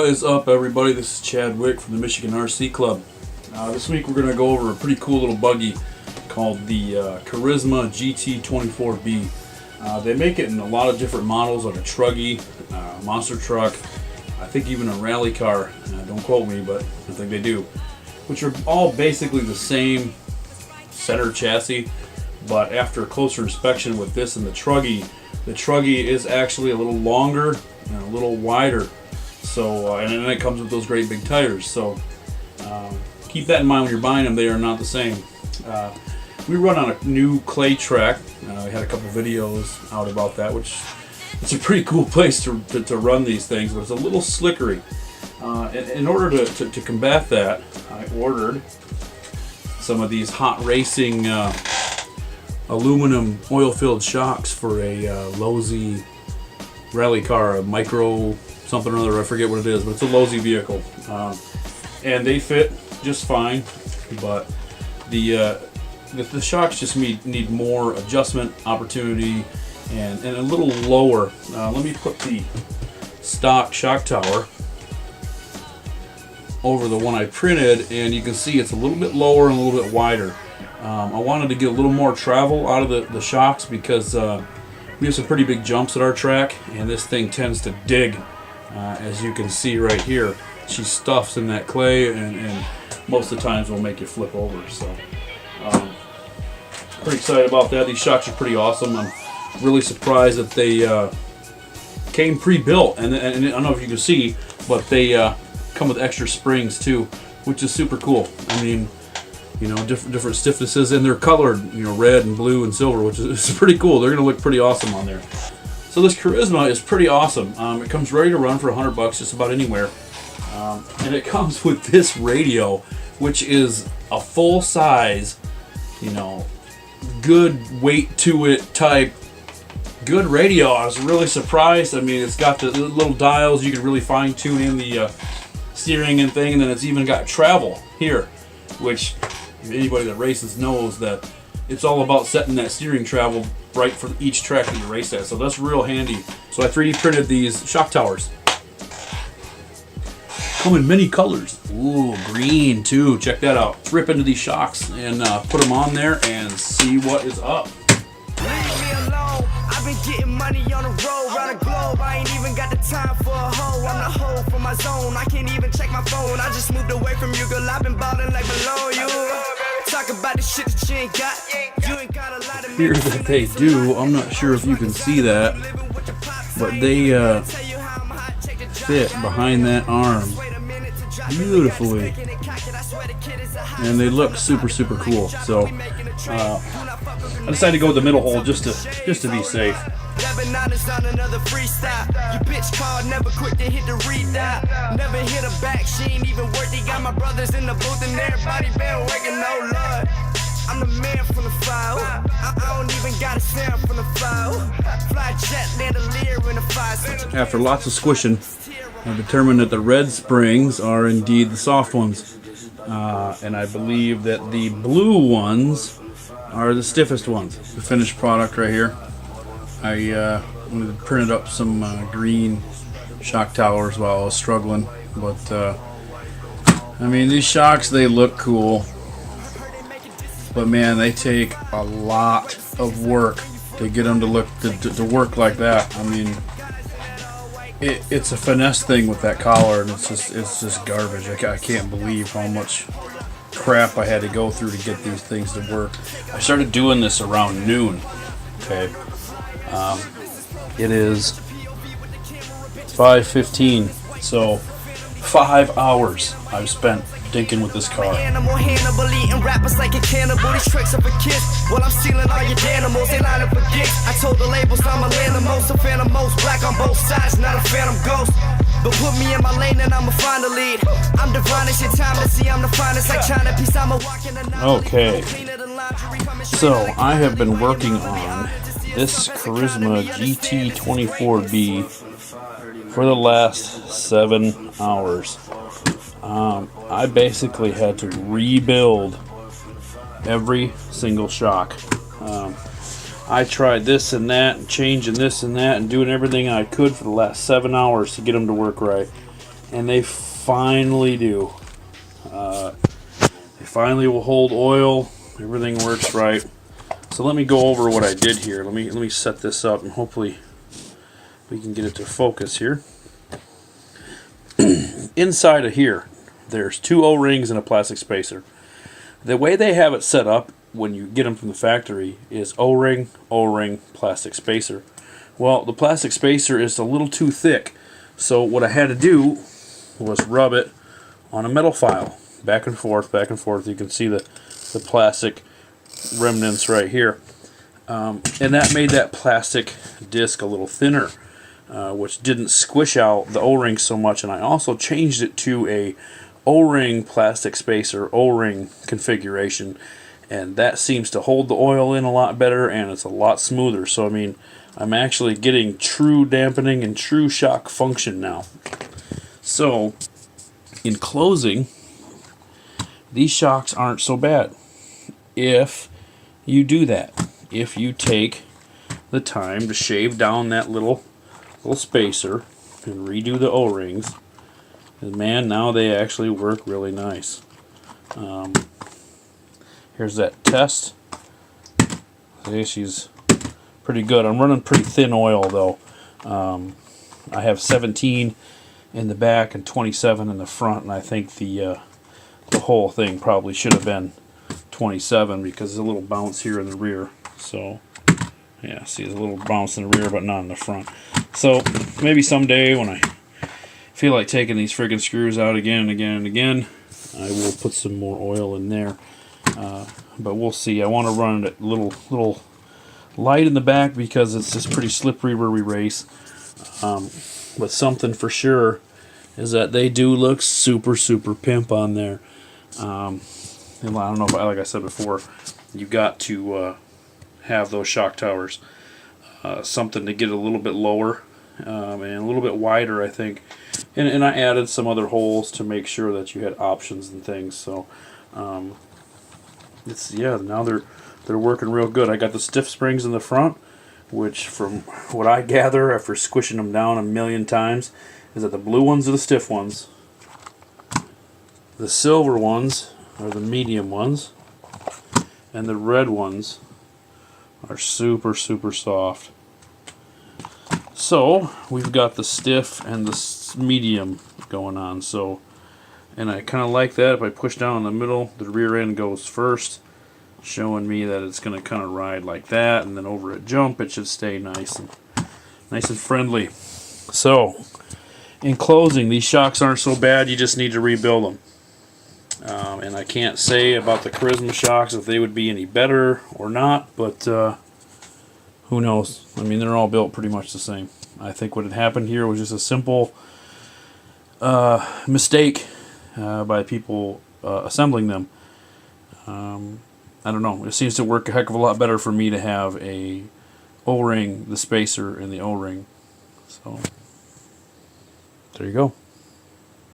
What is up, everybody? This is Chad Wick from the Michigan RC Club. This week we're going to go over a pretty cool little buggy called the Carisma GT24B. They make it in a lot of different models, like a truggy, monster truck, I think even a rally car. Don't quote me, but I think they do. Which are all basically the same center chassis, but after a closer inspection with this and the truggy is actually a little longer and a little wider. So, and then it comes with those great big tires. So, keep that in mind when you're buying them. They are not the same. We run on a new clay track. We had a couple videos out about that, which it's a pretty cool place to run these things, but it's a little slickery. In order to combat that, I ordered some of these Hot Racing aluminum oil-filled shocks for a Losi rally car, a micro something or other, I forget what it is, but it's a Losi vehicle. And they fit just fine, but the shocks just need more adjustment opportunity and a little lower. Let me put the stock shock tower over the one I printed, and you can see it's a little bit lower and a little bit wider. I wanted to get a little more travel out of the shocks because we have some pretty big jumps at our track, and this thing tends to dig. As you can see right here, she stuffs in that clay, and most of the times will make you flip over. So, pretty excited about that. These shocks are pretty awesome. I'm really surprised that they came pre-built, and I don't know if you can see, but they come with extra springs too, which is super cool. I mean, you know, different stiffnesses, and they're colored, you know, red and blue and silver, which is pretty cool. They're gonna look pretty awesome on there. So this Carisma is pretty awesome. It comes ready to run for $100 just about anywhere, and it comes with this radio, which is a full size, you know, good weight to it type good radio. I was really surprised. I mean, it's got the little dials, you can really fine tune in the steering and thing, and then it's even got travel here, which anybody that races knows that it's all about setting that steering travel right for each track that you race at. So that's real handy. So I 3D printed these shock towers. Come in many colors. Ooh, green too. Check that out. Let's rip into these shocks and put them on there and see what is up. Leave me alone. I've been getting money on the road, around the globe. I ain't even got the time for a hoe. I'm the hoe for my zone. I can't even check my phone. I just moved away from you, girl. I've been ballin' like below you. Talk about the shit that you ain't got. You ain't got a lot of Here that they do. I'm not sure if you can see that, but they fit behind that arm beautifully, and they look super cool. So I decided to go with the middle hole just to be safe. Lebanon is on another freestyle. You bitch called, never quick to hit the readout. Never hit her back, she ain't even worthy. Got my brothers in the booth and everybody been working, no lord. I'm the man from the fire. I don't even got a sound from the fire. Fly jet, land a leer in the fire. After lots of squishing, I determined that the red springs are indeed the soft ones, and I believe that the blue ones are the stiffest ones. The finished product right here. I printed up some green shock towers while I was struggling, but I mean, these shocks, they look cool, but man, they take a lot of work to get them to look to work like that. I mean, it's a finesse thing with that collar, and it's just garbage. I can't believe how much crap I had to go through to get these things to work. I started doing this around noon. Okay, it is 5:15, so 5 hours I've spent dinking with this car. Animal Hannibal eating rappers like a cannibal. These tricks up a kiss. While I'm stealing all your animals, they line up for gigs. I told the labels I'm a Lanimals, a phantom most black on both sides, not a phantom ghost. But put me in my lane and I'ma find the lead. I'm divine, it's your time to see. I'm the finest like China piece. I'm a walking Okay, so I have been working on this Carisma GT24B for the last 7 hours. I basically had to rebuild every single shock. I tried this and that, and changing this and that, and doing everything I could for the last 7 hours to get them to work right. and they finally do. They finally will hold oil. Everything works right. So let me go over what I did here. Let me set this up, and hopefully we can get it to focus here. Inside of here, there's 2 O-rings and a plastic spacer. The way they have it set up when you get them from the factory is O-ring, O-ring, plastic spacer. Well, the plastic spacer is a little too thick, so what I had to do was rub it on a metal file, back and forth, back and forth. You can see the plastic remnants right here, and that made that plastic disc a little thinner, which didn't squish out the O-ring so much. And I also changed it to a O-ring plastic spacer, O-ring configuration, and that seems to hold the oil in a lot better, and it's a lot smoother. So I mean, I'm actually getting true dampening and true shock function now. So in closing, these shocks aren't so bad if you do that. If you take the time to shave down that little spacer and redo the O-rings, and man, now they actually work really nice. Here's that test. See, she's pretty good. I'm running pretty thin oil though. I have 17 in the back and 27 in the front, and I think the whole thing probably should have been 27 because there's a little bounce here in the rear. So yeah, see, there's a little bounce in the rear but not in the front. So maybe someday when I feel like taking these friggin' screws out again and again and again, I will put some more oil in there. But we'll see. I want to run it a little light in the back because it's just pretty slippery where we race. But something for sure is that they do look super pimp on there. And I don't know if, like I said before, you got to have those shock towers. Something to get a little bit lower and a little bit wider, I think. And I added some other holes to make sure that you had options and things. So now they're working real good. I got the stiff springs in the front, which from what I gather after squishing them down a million times is that the blue ones are the stiff ones, the silver ones are the medium ones, and the red ones are super soft. So we've got the stiff and the medium going on. So, and I kind of like that. If I push down in the middle, the rear end goes first, showing me that it's going to kind of ride like that, and then over a jump it should stay nice and friendly. So in closing, these shocks aren't so bad. You just need to rebuild them. And I can't say about the Carisma shocks if they would be any better or not, but who knows? I mean, they're all built pretty much the same. I think what had happened here was just a simple mistake by people assembling them. I don't know. It seems to work a heck of a lot better for me to have a O-ring, the spacer, and the O-ring. So there you go.